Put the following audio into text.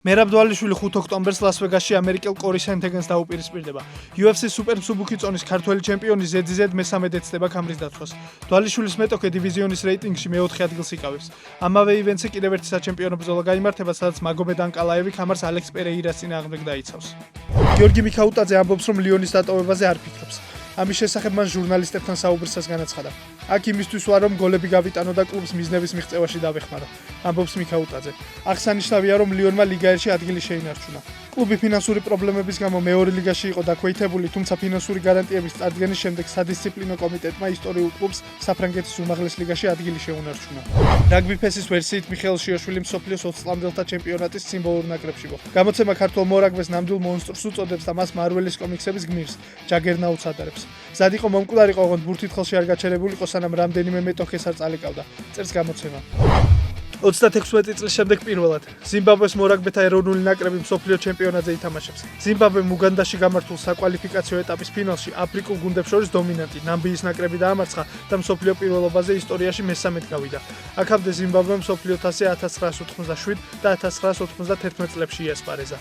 მერაბ დვალიშვილი 5 ოქტომბერს ლას-ვეგასში ამერიკელ კორი სენჰეგენს დაუპირისპირდება. UFC სუპერ მსუბუქი წონის ქართველი ჩემპიონი ZZ მესამედ ეცდება ქამრის დათვას. დვალიშვილის მეტოქე დივიზიონის რეიტინგში მეოთხე ადგილს იკავებს. ამავე ივენტზე კიდევ ერთი საჩემპიონო ბრძოლა გაიმართება, სადაც მაგომედ ანკალაევი ქამარს ალექს პერეირას წინააღმდეგ დაიცავს. გიორგი მიქაუტაძე ამბობს, რომ ლიონის დატოვებაზე არ ფიქრობს. ამის შესახებ მან ჟურნალისტებთან საუბრისას განაცხადა. აქ იმისთვის ვარ, რომ გოლები გავიტანო და კლუბს მიზნების მიღწევაში დავეხმარო, ამბობს მიქაუტაძე. აღსანიშნავია, რომ ლიონმა ლიგა 1-ში ადგილი შეინარჩუნა. კლუბი ფინანსური პრობლემების გამო მეორე ლიგაში იყო დაქვეითებული, თუმცა ფინანსური გარანტიების წარდგენის შემდეგ სადისციპლინო კომიტეტმა ისტორიულ კლუბს საფრანგეთის უმაღლეს ლიგაში ადგილი შეუნარჩუნა. რაგბი ფესის ვერსიით მიხეილ შიოშვილი მსოფლიოს 20 წლამდელთა ჩემპიონატის სიმბოლურ ნაკრებში მოხვდა. გამოცემა ქართულ მორაგბეს ნამდვილ მონსტრს უწოდებს და მას მარველის კომიქსების გმირს, ჯაგერნაუტს ადარებს. მზად იყო მომკვდარიყო, ოღონდ ბურთით ხელში არ გაჩერებულიყო, სანამ რამდენიმე მეტოქეს არ წალიკავდა. წერს გამოცემა. 36 წლის შემდეგ პირველად ზიმბაბვეს მორაგბეთა ეროვნული ნაკრები მსოფლიო ჩემპიონატზე ითამაშებს. ზიმბაბვემ უგანდაში გამართულ საკვალიფიკაციო ეტაპის ფინალში აფრიკულ გუნდებს შორის დომინანტი ნამიბიის ნაკრები დაამარცხა და მსოფლიო პირველობაზე ისტორიაში მესამედ გავიდა. აქამდე ზიმბაბვემ მსოფლიო თასი 1987 და 1991 წლებში იასპარეზა.